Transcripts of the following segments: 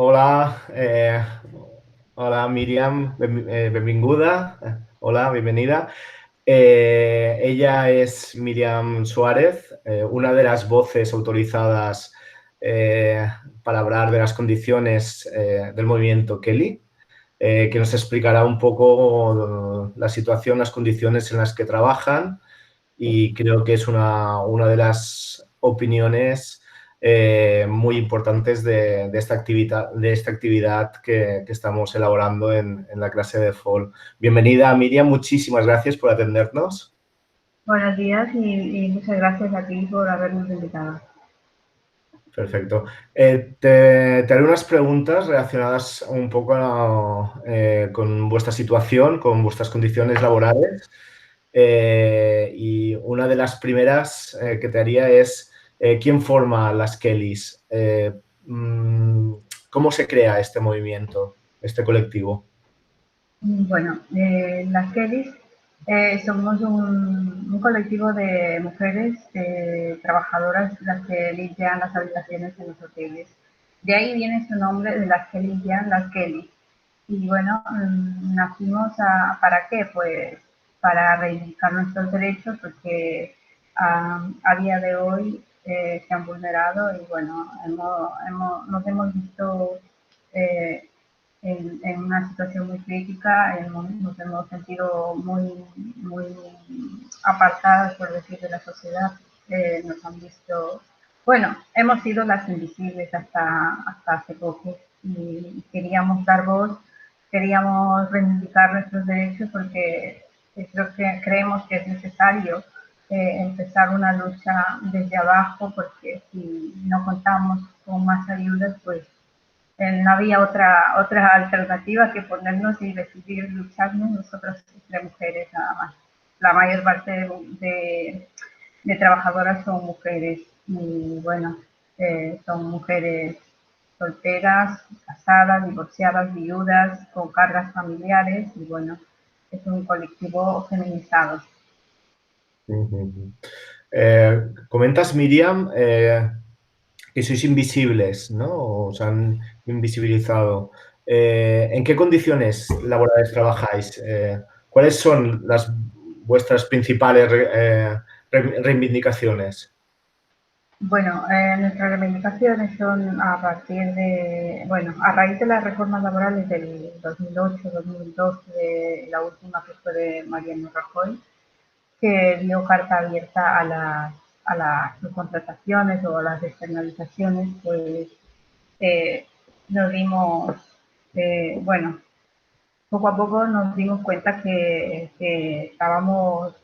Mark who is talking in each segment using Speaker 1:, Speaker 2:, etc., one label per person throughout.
Speaker 1: Hola, hola Miriam, benvinguda. Hola, bienvenida. Ella es Miriam Suárez, una de las voces autorizadas para hablar de las condiciones del movimiento Kelly, que nos explicará un poco la situación, las condiciones en las que trabajan y creo que es una de las opiniones muy importantes de esta actividad que estamos elaborando en la clase de FOL. Bienvenida, Miriam, muchísimas gracias por atendernos.
Speaker 2: Buenos días y muchas gracias a ti por habernos invitado.
Speaker 1: Perfecto. Te haré unas preguntas relacionadas un poco con vuestra situación, con vuestras condiciones laborales. Y una de las primeras que te haría es, ¿quién forma las Kellys? Mm, ¿Cómo se crea este movimiento, este colectivo?
Speaker 2: Bueno, las Kellys somos un colectivo de mujeres trabajadoras las que limpian las habitaciones en los hoteles. De ahí viene su nombre de las que limpian las Kellys. Y bueno, nacimos ¿para qué? Pues para reivindicar nuestros derechos porque a día de hoy se han vulnerado y bueno, nos hemos visto eh, en una situación muy crítica, nos hemos sentido muy apartadas, por decir, de la sociedad. Nos han visto, bueno, hemos sido las invisibles hasta hace poco y queríamos dar voz, queríamos reivindicar nuestros derechos porque creo que creemos que es necesario empezar una lucha desde abajo porque si no contamos con más ayudas, pues no había otra alternativa que ponernos y decidir lucharnos nosotros entre mujeres nada más. La mayor parte de trabajadoras son mujeres y bueno, son mujeres solteras, casadas, divorciadas, viudas, con cargas familiares y bueno, es un colectivo feminizado.
Speaker 1: Ujú. Comentas, Miriam, que sois invisibles, ¿no? Os han invisibilizado. ¿En qué condiciones laborales trabajáis? ¿Cuáles son vuestras principales reivindicaciones?
Speaker 2: Bueno, nuestras reivindicaciones son a partir de, bueno, a raíz de las reformas laborales del 2008-2012, de la última que fue de Mariano Rajoy, que dio carta abierta a las subcontrataciones o a las externalizaciones, pues eh, nos dimos, bueno, poco a poco nos dimos cuenta que estábamos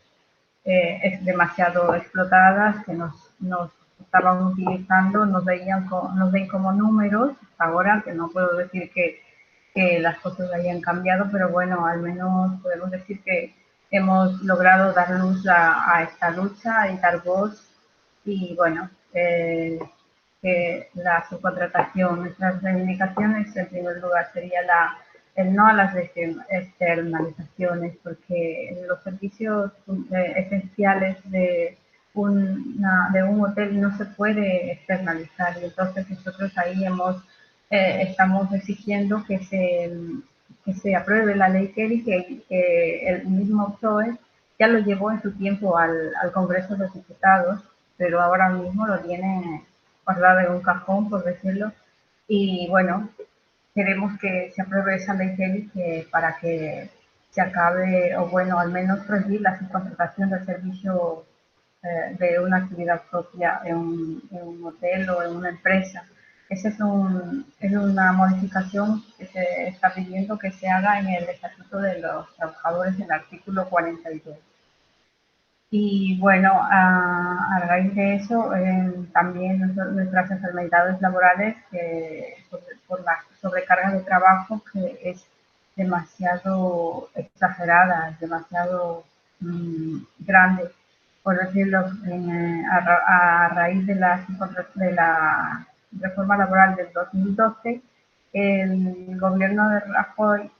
Speaker 2: demasiado explotadas, que nos estaban utilizando, nos ven como números ahora, que no puedo decir que las cosas hayan cambiado, pero bueno, al menos podemos decir que hemos logrado dar luz a esta lucha y dar voz y bueno, que la subcontratación, nuestras reivindicaciones en primer lugar sería el no a las externalizaciones, porque los servicios esenciales de un hotel no se puede externalizar y entonces nosotros ahí estamos exigiendo que se apruebe la ley Kelly, que el mismo PSOE ya lo llevó en su tiempo al Congreso de Diputados, pero ahora mismo lo tiene guardado en un cajón, por decirlo. Y bueno, queremos que se apruebe esa ley Kelly para que se acabe, o bueno, al menos prohibir la subcontratación del servicio de una actividad propia en un hotel o en una empresa. Esa es una modificación que se está pidiendo que se haga en el Estatuto de los Trabajadores, en el artículo 42. Y bueno, a raíz de eso, también nuestras enfermedades laborales por la sobrecarga de trabajo que es demasiado exagerada, es demasiado grande, por decirlo, a raíz de la reforma laboral del 2012, el gobierno de Rajoy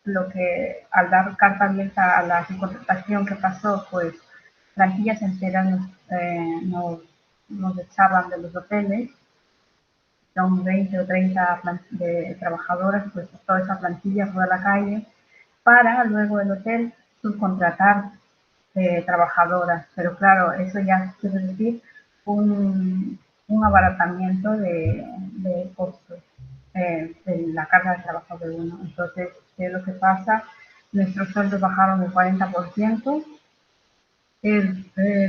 Speaker 2: lo que al dar carta abierta a la subcontratación que pasó, pues plantillas enteras nos echaban de los hoteles son 20 o 30 de trabajadoras, pues toda esa plantilla fue a la calle para luego el hotel subcontratar trabajadoras. Pero claro, eso ya quiere decir un abaratamiento de costos de la carga de trabajo de uno. Entonces, ¿qué es lo que pasa? Nuestros sueldos bajaron un 40%.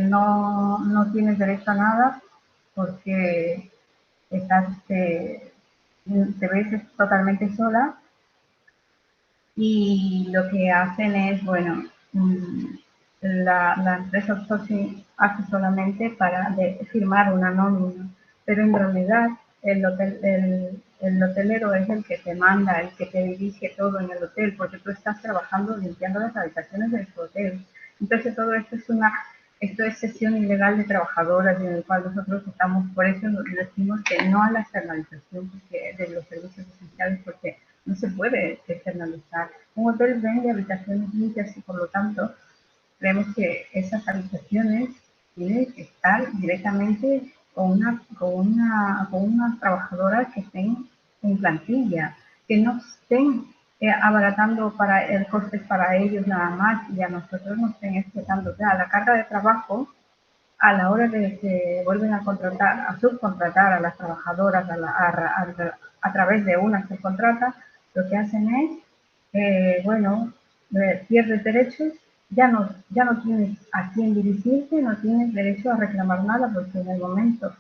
Speaker 2: No tienes derecho a nada porque estás, te ves totalmente sola y lo que hacen es, bueno, la empresa outsourcing hace solamente para firmar una nómina, pero en realidad el hotelero es el que te manda, el que te dirige todo en el hotel, porque tú estás trabajando limpiando las habitaciones del hotel. Entonces todo esto es sesión ilegal de trabajadoras en el cual nosotros estamos, por eso decimos que no a la externalización de los servicios esenciales, porque no se puede externalizar. Un hotel vende habitaciones limpias y por lo tanto creemos que esas habitaciones tienen que estar directamente con unas trabajadoras que estén en plantilla, que no estén abaratando para el coste para ellos nada más y a nosotros nos estén explotando. O sea, la carga de trabajo a la hora de que vuelven a contratar, a subcontratar a las trabajadoras a través de una subcontrata, lo que hacen es, bueno, pierdes derechos, ya no tienes a quién dirigirte, no tienes derecho a reclamar nada, porque en el momento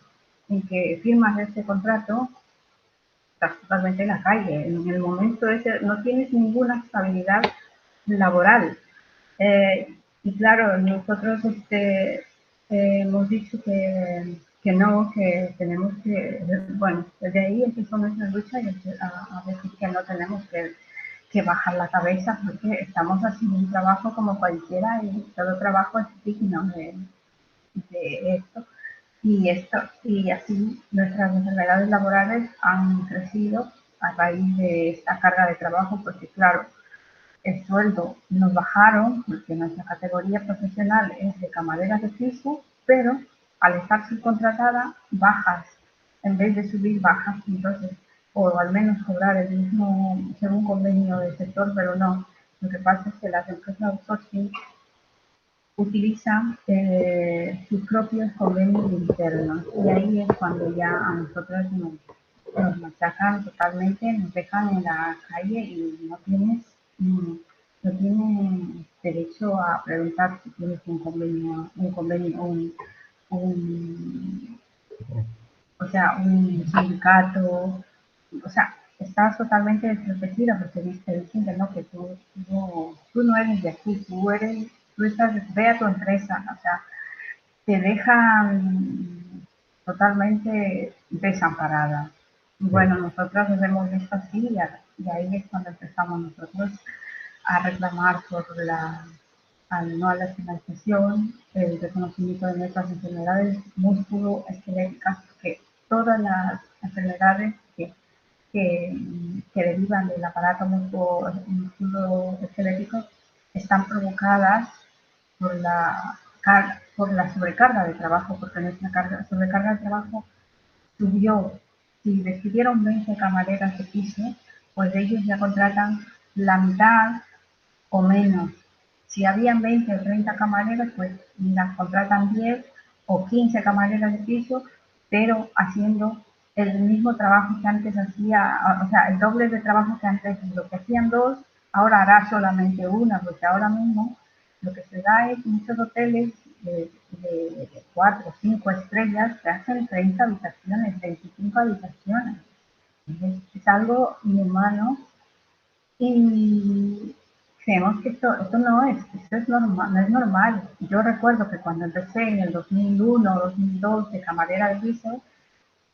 Speaker 2: en que firmas este contrato, estás totalmente en la calle. En el momento ese no tienes ninguna estabilidad laboral. Y claro, nosotros hemos dicho que no, que tenemos que, bueno, desde ahí empezó nuestra lucha y a decir que no tenemos que bajar la cabeza porque estamos haciendo un trabajo como cualquiera y todo trabajo es digno de esto. Y así nuestras enfermedades laborales han crecido a raíz de esta carga de trabajo porque claro, el sueldo nos bajaron porque nuestra categoría profesional es de camareras de piso, pero al estar subcontratada bajas, en vez de subir bajas, entonces, o al menos cobrar el mismo según convenio del sector, pero no. Lo que pasa es que las empresas outsourcing utilizan sus propios convenios internos y ahí es cuando ya a nosotros nos machacan totalmente, nos dejan en la calle y no tienes derecho a preguntar si tienes un, o sea, un sindicato, o sea, estás totalmente desprotegida porque te dicen que no, que tú no eres de aquí, tú estás, ve a tu empresa, o sea, te dejan totalmente desamparada. Y bueno, nosotros nos hemos visto así y ahí es cuando empezamos nosotros a reclamar por no a la estigmatización, el reconocimiento de nuestras enfermedades musculoesqueléticas, que todas las enfermedades que, que derivan del aparato musculoesquelético están provocadas por por la sobrecarga de trabajo, porque nuestra sobrecarga de trabajo subió. Si despidieron 20 camareras de piso, pues ellos ya contratan la mitad o menos. Si habían 20 o 30 camareras, pues las contratan 10 o 15 camareras de piso, pero haciendo el mismo trabajo que antes hacía, o sea, el doble de trabajo que antes, lo que hacían dos, ahora hará solamente una, porque ahora mismo lo que se da es muchos hoteles de 4 o 5 estrellas que hacen 30 habitaciones, 25 habitaciones. Es algo inhumano y creemos que esto es normal, no es normal. Yo recuerdo que cuando empecé en el 2001 o 2002 de camarera de piso,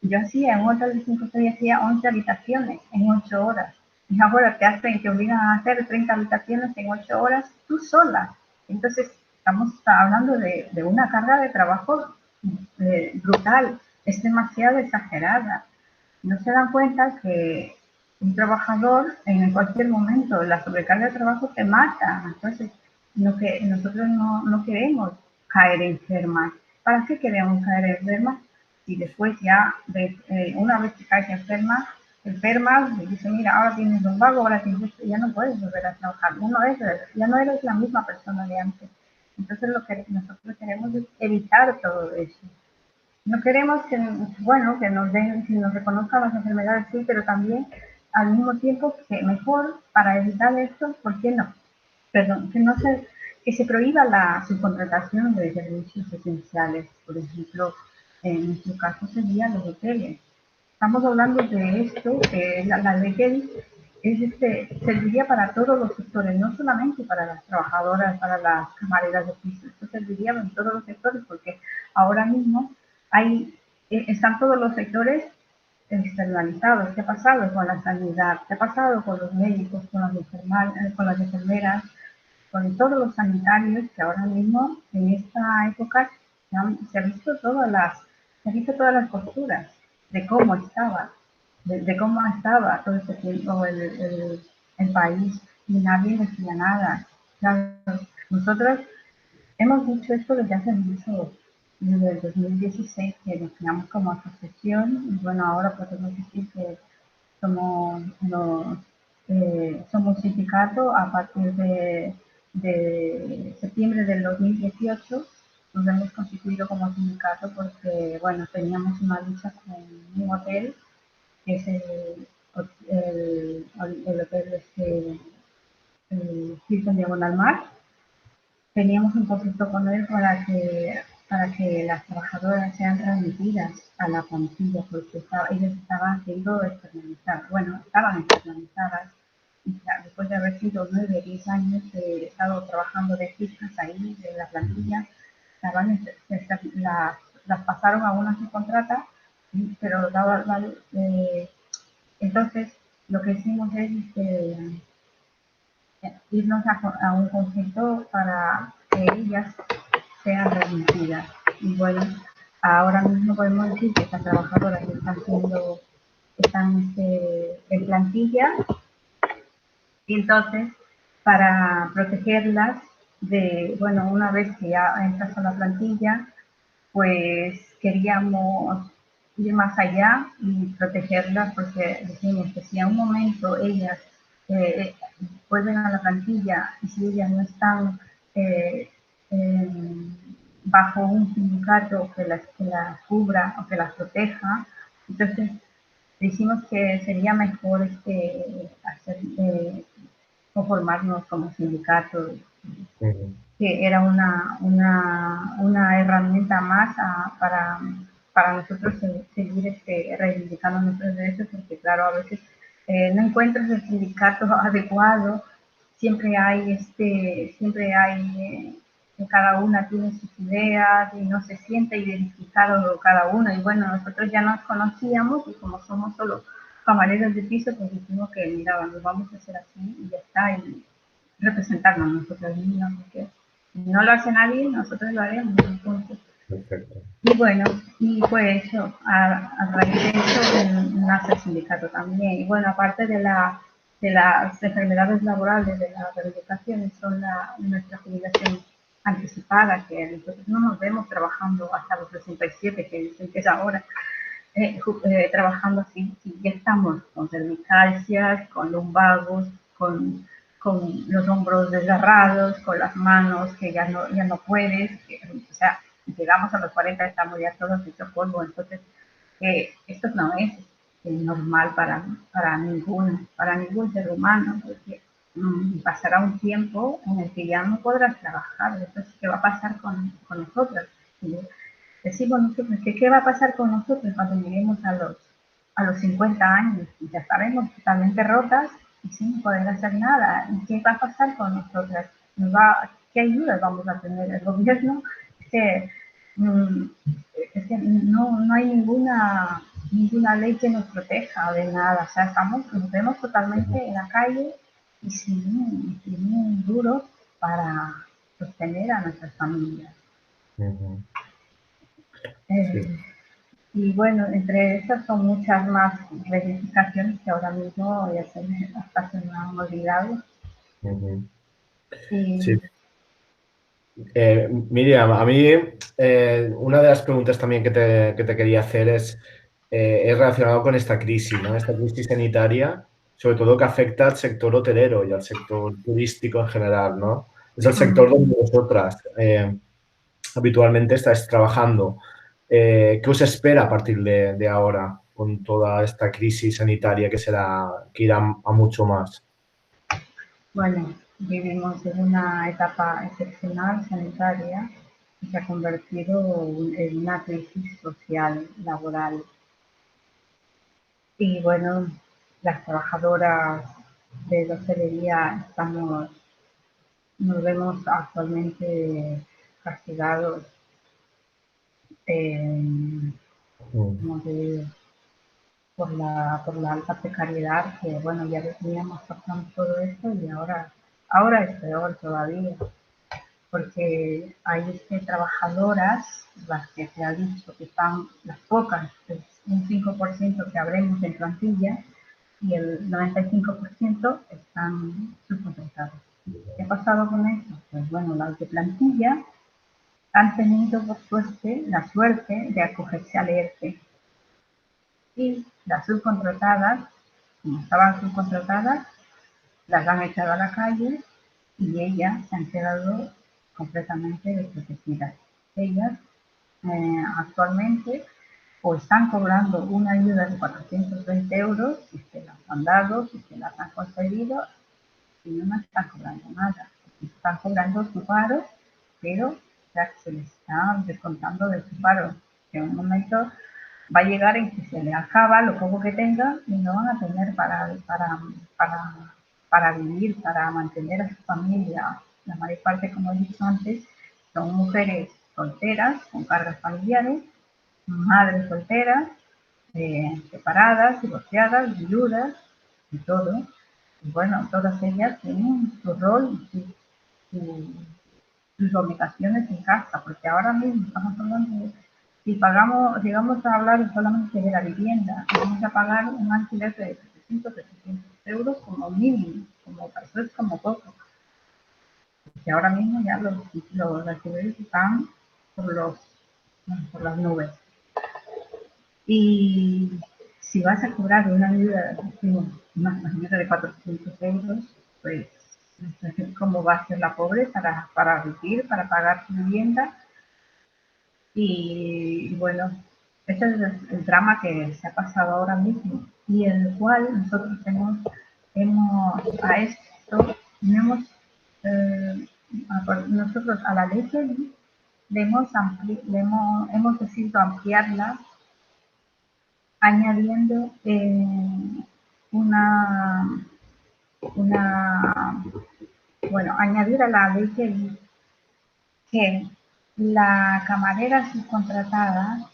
Speaker 2: yo hacía en un hotel de 5 estrellas, hacía 11 habitaciones en 8 horas. Y ahora te hacen, te obligan a hacer 30 habitaciones en 8 horas tú sola. Entonces, estamos hablando de una carga de trabajo brutal, es demasiado exagerada. No se dan cuenta que un trabajador en cualquier momento, la sobrecarga de trabajo te mata. Entonces, nosotros no queremos caer enfermas. ¿Para qué queremos caer enfermas? Y después ya, una vez que caes enfermas, y dice, mira, ahora tienes lumbago, ahora tienes esto, ya no puedes volver a trabajar, ya no eres la misma persona de antes. Entonces lo que nosotros queremos es evitar todo eso. No queremos que, bueno, que nos den, que nos reconozcan las enfermedades, sí, pero también al mismo tiempo que mejor para evitar esto, ¿por qué no? Perdón, que se prohíba la subcontratación de servicios esenciales. Por ejemplo, en nuestro caso serían los hoteles. Estamos hablando de esto, que la ley serviría para todos los sectores, no solamente para las trabajadoras, para las camareras de piso, esto serviría en todos los sectores, porque ahora mismo están todos los sectores externalizados. ¿Qué ha pasado con la sanidad? ¿Qué ha pasado con los médicos, con las enfermeras, con todos los sanitarios que ahora mismo en esta época se ha visto todas las posturas de cómo estaba todo ese tiempo el país y nadie decía nada. Claro, nosotros hemos dicho esto desde hace mucho, desde el 2016, que nos creamos como asociación y bueno, ahora podemos decir que somos, somos sindicato a partir de septiembre del 2018. Nos hemos constituido como sindicato porque, bueno, teníamos una lucha con un hotel, que es el hotel el Hilton Diagonal Mar. Teníamos un conflicto con él para que las trabajadoras sean remitidas a la plantilla, porque ellas estaban siendo externalizadas. Bueno, estaban externalizadas y después de haber sido 9 o 10 años de estado trabajando de fijas ahí, de la plantilla, las pasaron a una subcontrata, pero entonces lo que hicimos es irnos a un conflicto para que ellas sean remitidas. Y bueno, ahora mismo podemos decir que estas trabajadoras están en plantilla y entonces para protegerlas bueno, una vez que ya entras a la plantilla, pues queríamos ir más allá y protegerlas porque decimos que si a un momento ellas eh, vuelven a la plantilla y si ellas no están eh, eh, bajo un sindicato que las cubra o que las proteja, entonces decimos que sería mejor conformarnos como sindicato, que era una herramienta más para nosotros seguir reivindicando nuestros derechos, porque claro, a veces no encuentras el sindicato adecuado, siempre hay cada una tiene sus ideas y no se siente identificado cada uno. Y bueno, nosotros ya nos conocíamos y como somos solo camareros de piso, pues dijimos que mira, nos vamos a hacer así y ya está, y representarnos nosotros mismos, porque si no lo hace nadie, nosotros lo haremos. Entonces.
Speaker 1: Perfecto.
Speaker 2: Y bueno, y fue eso, a raíz de eso nace el sindicato también. Y bueno, aparte de las enfermedades laborales, de las rehabilitaciones, son nuestra jubilación anticipada, que nosotros no nos vemos trabajando hasta los 67, que dicen que es ahora, trabajando así, y ya estamos con cervicalcias, con lumbagos, con los hombros desgarrados, con las manos que ya no puedes, o sea, llegamos a los 40, estamos ya todos hechos polvo, entonces esto no es normal para ningún ser humano, porque pasará un tiempo en el que ya no podrás trabajar, entonces, ¿qué va a pasar con nosotras? Decimos nosotros que qué va a pasar con nosotros cuando lleguemos a los 50 años y ya estaremos totalmente rotas y sin poder hacer nada. ¿Y qué va a pasar con nosotras? ¿Qué ayudas vamos a tener? El gobierno es que, mm, es que no hay ninguna ley que nos proteja de nada. O sea, nos vemos totalmente en la calle y sin un duro para sostener a nuestras familias.
Speaker 1: Sí.
Speaker 2: Y bueno, entre estas son muchas más reivindicaciones que ahora mismo hasta se me han olvidado.
Speaker 1: Sí,
Speaker 2: Y
Speaker 1: Miriam, a mí una de las preguntas también que te quería hacer es relacionado con esta crisis, ¿no? Esta crisis sanitaria, sobre todo que afecta al sector hotelero y al sector turístico en general, ¿no? Es el sector
Speaker 2: Ujú.
Speaker 1: donde vosotras habitualmente estáis trabajando. ¿Qué os espera a partir de ahora con toda esta crisis sanitaria que irá a mucho más?
Speaker 2: Bueno, vivimos en una etapa excepcional sanitaria y se ha convertido en una crisis social, laboral. Y bueno, las trabajadoras de la hostelería nos vemos actualmente castigados, eh,
Speaker 1: Mm,
Speaker 2: como te digo, por la alta precariedad que, bueno, ya veníamos pasando todo esto y ahora es peor todavía, porque hay trabajadoras, las que se ha dicho que están las pocas, es un 5% que habremos en plantilla y el 95% están subcontratados. ¿Qué ha pasado con eso? Pues bueno, las de plantilla han tenido por la suerte de acogerse al ERTE y las subcontratadas, como estaban subcontratadas, las han echado a la calle y ellas se han quedado completamente desprotegidas. Ellas actualmente o están cobrando una ayuda de 420 euros, si se las han dado, si se las han concedido, y no están cobrando nada. Están cobrando su paro, pero ya se les está descontando de su paro. En un momento va a llegar en que se le acaba lo poco que tenga y no van a tener para, para vivir, para mantener a su familia. La mayor parte, como he dicho antes, son mujeres solteras con cargas familiares, madres solteras, separadas, divorciadas, viudas y todo. Y bueno, todas ellas tienen su rol y sus obligaciones en casa, porque ahora mismo estamos hablando de, si pagamos, llegamos a hablar solamente de la vivienda, vamos a pagar un alquiler de 700 euros como mínimo, como eso es como poco. Y ahora mismo ya los alquileres están por, los, por las nubes. Y si vas a cobrar una ayuda, una ayuda de 400 euros, pues cómo va a ser la pobre para vivir, para pagar su vivienda. Y bueno, ese es el drama que se ha pasado ahora mismo y en el cual nosotros a esto, hemos, nosotros a la ley hemos decidido ampliarla añadiendo una, una, bueno, añadir a la ley que la camarera subcontratada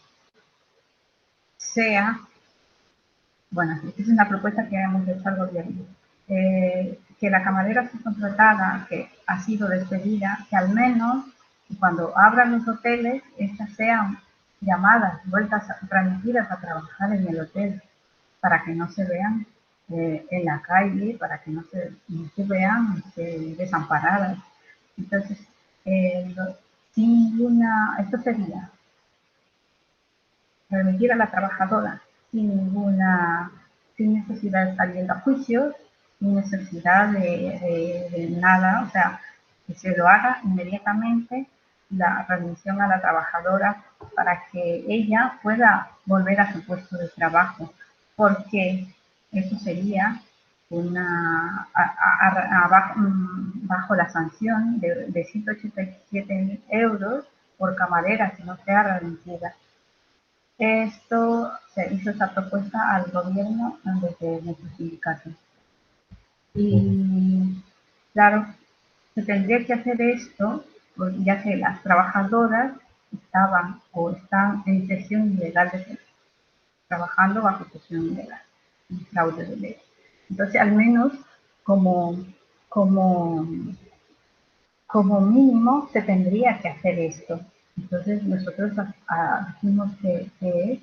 Speaker 2: sea, bueno, esta es una propuesta que hemos hecho al gobierno, que la camarera subcontratada que ha sido despedida, que al menos cuando abran los hoteles, estas sean llamadas, vueltas, transmitidas a trabajar en el hotel, para que no se vean en la calle, para que no se vean desamparadas. Entonces, sin esto sería permitir a la trabajadora sin necesidad de estar yendo a juicios, sin necesidad de nada, o sea, que se lo haga inmediatamente la remisión a la trabajadora para que ella pueda volver a su puesto de trabajo, porque eso sería bajo la sanción de 187 euros por camarera que no sea remitida. Esto se hizo esa propuesta al gobierno desde nuestro sindicato. Y claro, se tendría que hacer esto, ya que las trabajadoras estaban o están en sesión ilegal trabajando bajo sesión ilegal, en fraude de ley. Entonces, al menos como, como, como mínimo se tendría que hacer esto. Entonces, nosotros dijimos que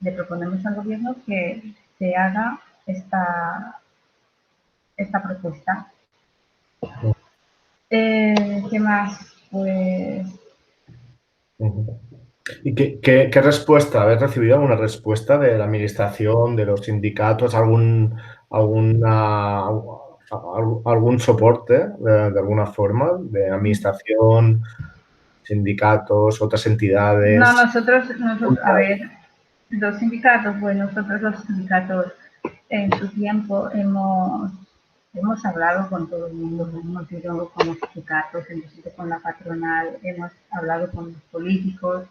Speaker 2: le proponemos al gobierno que se haga esta propuesta. ¿Qué más? pues
Speaker 1: Ujú. ¿Y qué respuesta? ¿Habéis recibido alguna respuesta de la administración, de los sindicatos, alguna, algún soporte de alguna forma de administración, sindicatos, otras
Speaker 2: no,
Speaker 1: entidades?
Speaker 2: a ver, los sindicatos, pues nosotros los sindicatos en su tiempo hemos hablado con todo el mundo, hemos ido con los sindicatos, hemos ido con la patronal, hemos hablado con los políticos,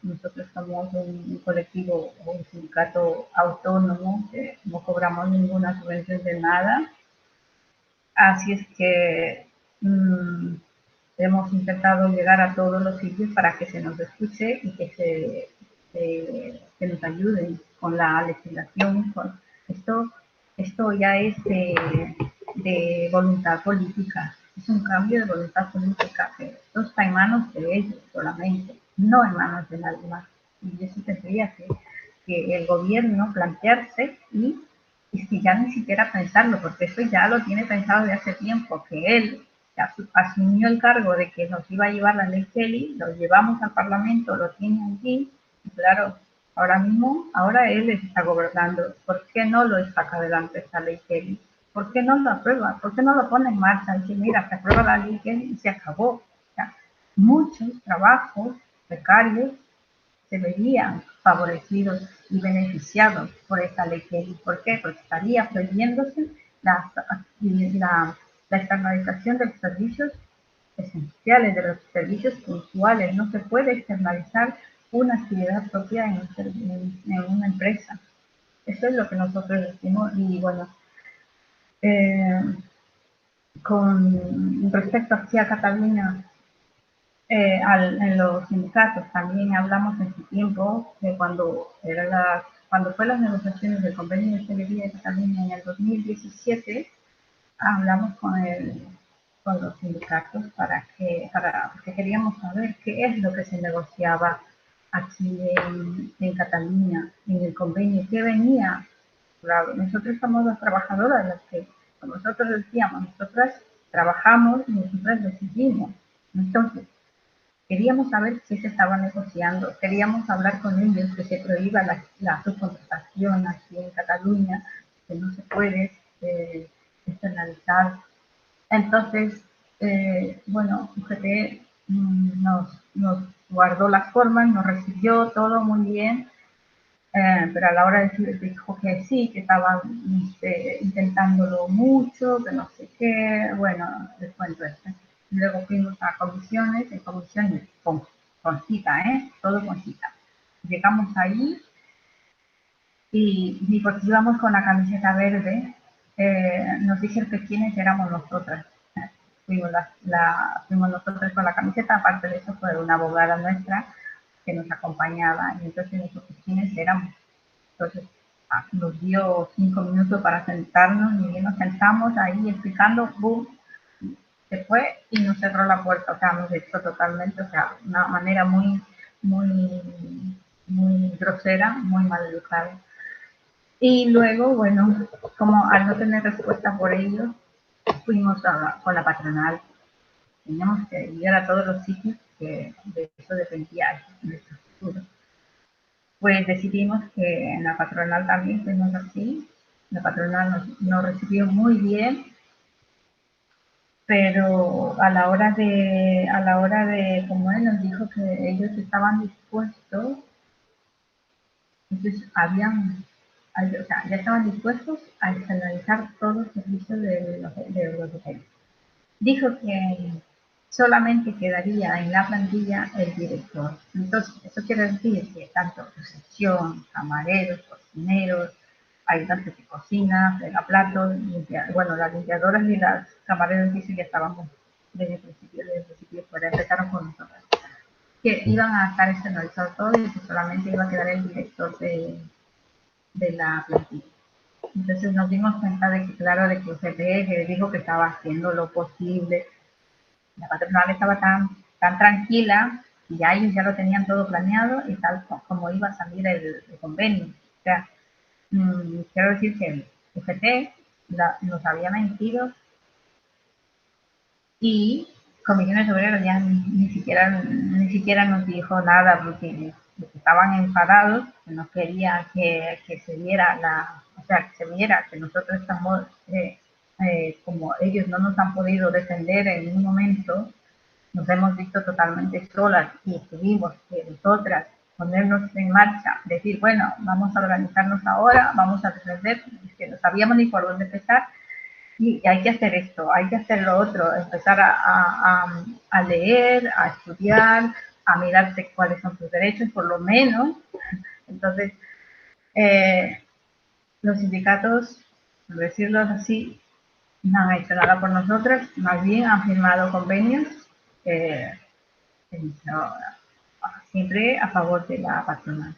Speaker 2: nosotros somos un colectivo o un sindicato autónomo que no cobramos ninguna subvención de nada, así es que hemos intentado llegar a todos los sitios para que se nos escuche y que nos ayuden con la legislación. Esto, esto ya es de voluntad política, es un cambio de voluntad política, que esto está en manos de ellos solamente, no en manos de nadie más. Y eso tendría que el gobierno plantearse y si ya ni siquiera pensarlo, porque eso ya lo tiene pensado de hace tiempo, que él asumió el cargo de que nos iba a llevar la ley Kelly, lo llevamos al Parlamento, lo tiene allí, y claro, ahora mismo, ahora él está gobernando. ¿Por qué no lo saca adelante esta ley Kelly? ¿Por qué no lo aprueba? ¿Por qué no lo pone en marcha? Dice, mira, se aprueba la ley Kelly y se acabó. O sea, muchos trabajos precarios se verían favorecidos y beneficiados por esta ley Kelly. ¿Por qué? Porque estaría prohibiéndose la, la externalización de los servicios esenciales, de los servicios puntuales. No se puede externalizar una actividad propia en una empresa. Eso es lo que nosotros decimos. Y bueno, eh, con respecto aquí a Cataluña, en los sindicatos también hablamos en su tiempo de cuando fue las negociaciones del convenio de hostelería de Cataluña en el 2017, hablamos con los sindicatos porque queríamos saber qué es lo que se negociaba aquí en Cataluña, en el convenio, qué venía. Claro, nosotros somos las trabajadoras las que, como nosotros decíamos, nosotras trabajamos y nosotras decidimos. Entonces, queríamos saber qué se estaba negociando, queríamos hablar con ellos que se prohíba la subcontratación aquí en Cataluña, que no se puede externalizar. Entonces, bueno, UGT nos guardó las formas, nos recibió todo muy bien, pero a la hora de decir, dijo que sí, que estaban intentándolo mucho, que no sé qué, bueno, les cuento esto. Luego fuimos a comisiones, en comisiones con cita, todo con cita. Llegamos ahí y porque íbamos con la camiseta verde, nos dijeron que quiénes éramos nosotras. Fuimos nosotros con la camiseta, aparte de eso fue una abogada nuestra que nos acompañaba, y entonces nosotros quiénes éramos. Entonces nos dio 5 minutos para sentarnos y nos sentamos ahí explicando, boom, se fue y nos cerró la puerta, o sea, nos echó totalmente, o sea, una manera muy, muy grosera, muy mal educada. Y luego, bueno, como al no tener respuesta por ello, con la patronal. Teníamos que ir a todos los sitios que de eso dependía nuestro futuro. Pues decidimos que en la patronal también fuimos así. La patronal nos recibió muy bien, pero a la hora de, como él nos dijo que ellos estaban dispuestos, ellos o sea, ya estaban dispuestos a externalizar todos los servicios de los hoteles. Dijo que solamente quedaría en la plantilla el director. Entonces, eso quiere decir que tanto recepción, camareros, cocineros, ayudantes de cocina, fregaplatos, bueno, las limpiadoras y las camareros dice ya estábamos desde el principio fuera, empezaron con nosotros, que iban a estar externalizados todo y que solamente iba a quedar el director de la plantilla. Entonces nos dimos cuenta de que, claro, de que UGT que dijo que estaba haciendo lo posible. La patronal estaba tan tranquila y ya ellos ya lo tenían todo planeado y tal como iba a salir el convenio. O sea, quiero decir que el UGT nos había mentido y Comisiones Obreras ya ni siquiera nos dijo nada porque estaban enfadados, que no quería que se viera o sea, que se viera que nosotros estamos, como ellos no nos han podido defender en un momento, nos hemos visto totalmente solas y tuvimos que nosotras ponernos en marcha, decir, bueno, vamos a organizarnos ahora, vamos a defender, es que no sabíamos ni por dónde empezar, y hay que hacer esto, hay que hacer lo otro, empezar a leer, a estudiar, a mirarte cuáles son tus derechos, por lo menos. Entonces, eh, los sindicatos, por decirlo así, no han hecho nada por nosotras, más bien han firmado convenios, eh, no, siempre a favor de la patronal.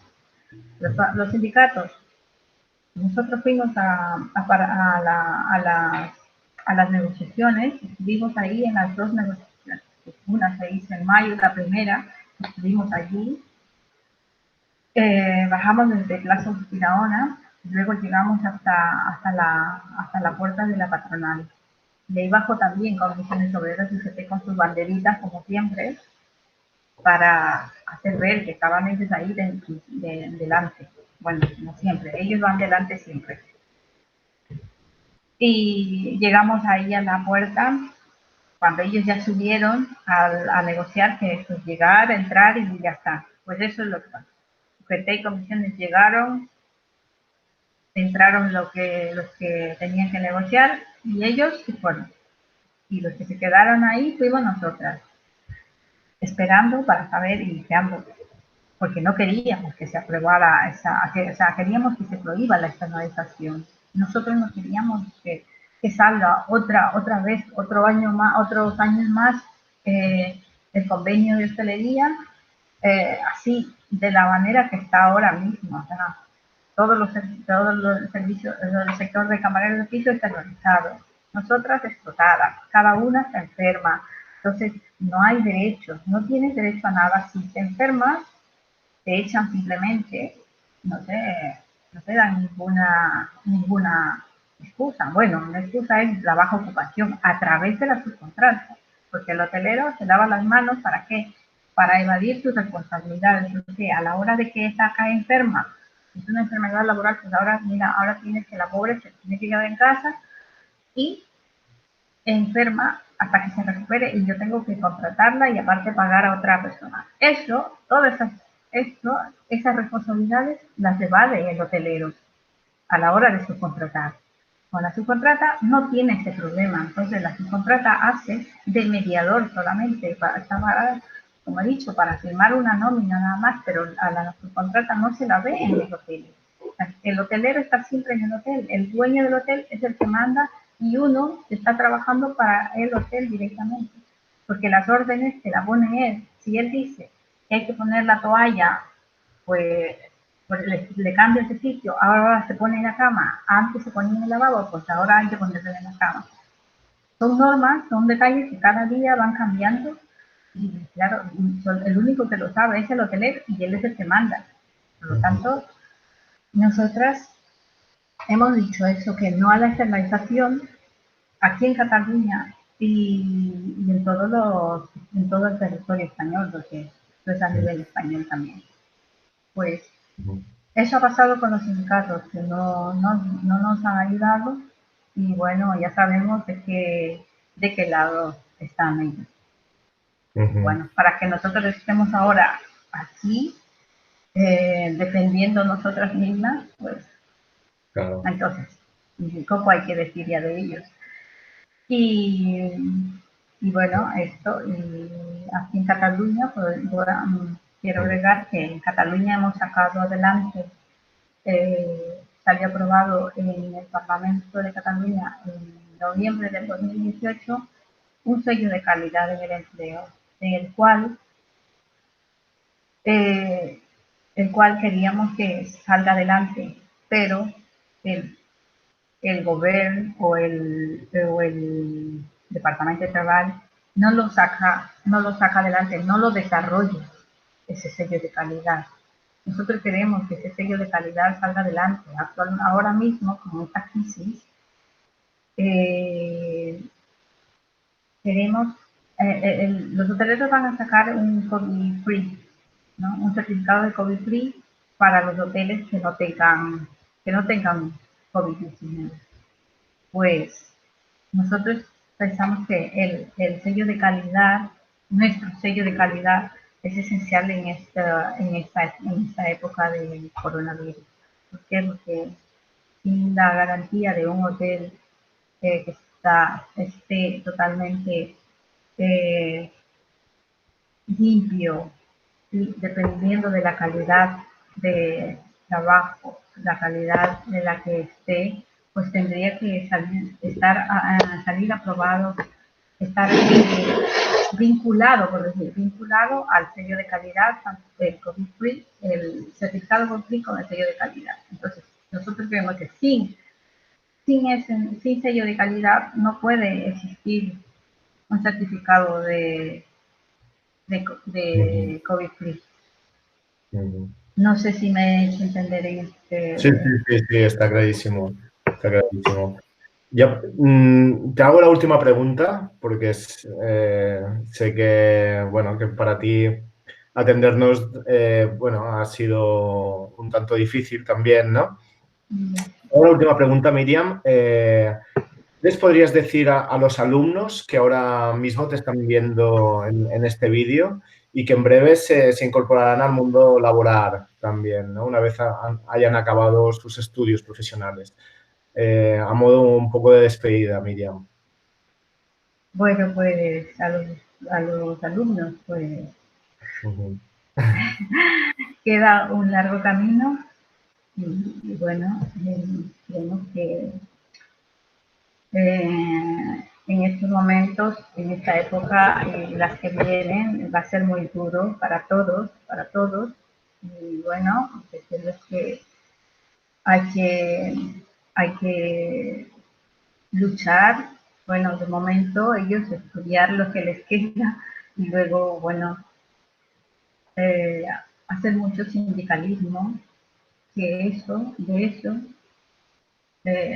Speaker 2: Los sindicatos, nosotros fuimos a las negociaciones, estuvimos ahí en las dos negociaciones. Una se hizo en mayo, la primera, estuvimos allí, bajamos desde Plaza Urquinaona, luego llegamos hasta la puerta de la patronal. De ahí bajo también Comisiones Obreras y UGT con sus banderitas, como siempre, para hacer ver que estaban ellos ahí delante. Bueno, como siempre, ellos van delante siempre. Y llegamos ahí a la puerta, cuando ellos ya subieron a negociar, que es pues, llegar, entrar y ya está. Pues eso es lo que pasa. UGT y comisiones llegaron, entraron los que tenían que negociar y ellos se fueron. Y los que se quedaron ahí fuimos nosotras, esperando para saber y deseando, porque no queríamos que se aprobara o sea, queríamos que se prohíba la externalización. Nosotros no queríamos que salga otra vez, otros años más, el convenio de hostelería, así, de la manera que está ahora mismo. O sea, todos los servicios, el sector de camareros de piso externalizado. Nosotras explotadas, cada una está enferma. Entonces, no hay derechos, no tienes derecho a nada. Si te enfermas, te echan simplemente, no te dan ninguna excusa. Bueno, una excusa es la baja ocupación a través de la subcontrata, porque el hotelero se lava las manos, ¿para qué? Para evadir sus responsabilidades. Entonces, a la hora de que esta cae enferma, es una enfermedad laboral, pues ahora, mira, ahora tienes que la pobre se tiene que quedar en casa y enferma hasta que se recupere y yo tengo que contratarla y aparte pagar a otra persona. Esas responsabilidades las evade el hotelero a la hora de subcontratar. Con la subcontrata no tiene ese problema, entonces la subcontrata hace de mediador solamente, como he dicho, para firmar una nómina nada más, pero a la subcontrata no se la ve en el hotel. El hotelero está siempre en el hotel, el dueño del hotel es el que manda y uno está trabajando para el hotel directamente, porque las órdenes se las pone él. Si él dice que hay que poner la toalla, pues le cambia ese sitio, ahora se pone en la cama, antes se ponía en el lavabo, pues ahora hay que ponerse en la cama. Son normas, son detalles que cada día van cambiando y claro, el único que lo sabe es el hotelero y él es el que manda. Por lo tanto, nosotras hemos dicho eso, que no a la externalización aquí en Cataluña y en todo el territorio español, porque es a nivel español también. Pues eso ha pasado con los sindicatos, que no nos han ayudado y bueno, ya sabemos de qué lado están ellos. Bueno, para que nosotros estemos ahora aquí defendiendo nosotras mismas, pues claro. Entonces, poco hay que decir ya de ellos. Y bueno, esto, y aquí en Cataluña, pues, quiero agregar que en Cataluña hemos sacado adelante, salió aprobado en el Parlamento de Cataluña en noviembre del 2018 un sello de calidad en el empleo, el cual queríamos que salga adelante, pero el gobierno o el Departamento de Trabajo no lo saca adelante, no lo desarrolla ese sello de calidad. Nosotros queremos que ese sello de calidad salga adelante. Ahora mismo, con esta crisis, queremos los hoteleros van a sacar un COVID-free, ¿no? Un certificado de COVID-free para los hoteles que no tengan COVID-19. Pues nosotros pensamos que el sello de calidad, nuestro sello de calidad, es esencial en esta época de coronavirus. ¿Por qué? Porque sin la garantía de un hotel que esté totalmente eh, limpio, y dependiendo de la calidad de trabajo, la calidad de la que esté, pues tendría que salir aprobado, estar vinculado, por decir, vinculado al sello de calidad, tanto el COVID Free, el certificado COVID Free con el sello de calidad. Entonces, nosotros creemos que sin sello de calidad no puede existir un certificado de COVID free. No sé si me he hecho entender en
Speaker 1: Sí, está clarísimo. Está clarísimo. Ya, te hago la última pregunta porque sé que, bueno, que para ti atendernos, bueno, ha sido un tanto difícil también, ¿no? Ahora la última pregunta, Miriam. ¿Les podrías decir a los alumnos que ahora mismo te están viendo en este vídeo y que en breve se incorporarán al mundo laboral también, ¿no? Una vez hayan acabado sus estudios profesionales? A modo un poco de despedida, Miriam.
Speaker 2: Bueno, pues a los alumnos, pues queda un largo camino y bueno, creemos que en estos momentos, en esta época y las que vienen, va a ser muy duro para todos, para todos. Y bueno, decirles que hay que, hay que luchar, bueno, de momento ellos estudiar lo que les queda y luego, bueno, eh, hacer mucho sindicalismo, que de eso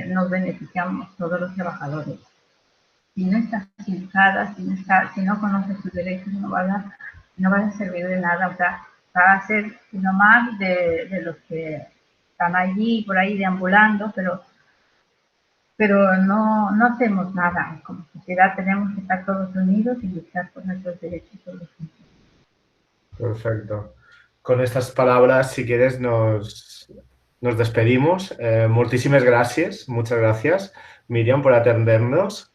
Speaker 2: nos beneficiamos todos los trabajadores. Si no estás sindicada, si no conoces tus derechos, no vas a servir de nada, o sea, va a ser uno más de los que están allí, por ahí deambulando, pero no hacemos nada. Como sociedad tenemos que estar todos unidos y luchar por nuestros derechos todos juntos.
Speaker 1: Perfecto. Con estas palabras, si quieres, nos despedimos. Muchísimas gracias, muchas gracias, Miriam, por atendernos.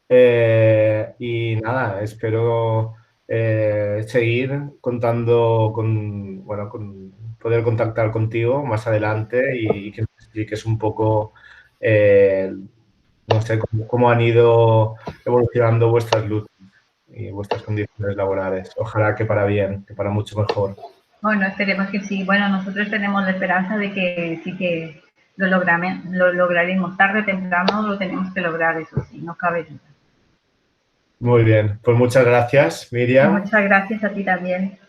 Speaker 1: Y nada, espero seguir contando con poder contactar contigo más adelante y que nos expliques un poco, no sé, cómo han ido evolucionando vuestras luchas y vuestras condiciones laborales. Ojalá que para bien, que para mucho mejor.
Speaker 2: Bueno, esperemos que sí. Bueno, nosotros tenemos la esperanza de que sí que lo lograremos. Tarde o temprano lo tenemos que lograr, eso sí, no cabe duda.
Speaker 1: Muy bien, pues muchas gracias, Miriam.
Speaker 2: Muchas gracias a ti también.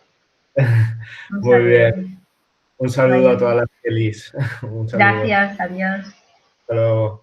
Speaker 2: Un
Speaker 1: Muy bien,
Speaker 2: saludo.
Speaker 1: un saludo a
Speaker 2: Vaya.
Speaker 1: todas las feliz. Un saludo.
Speaker 2: Gracias, adiós.
Speaker 1: Hasta luego.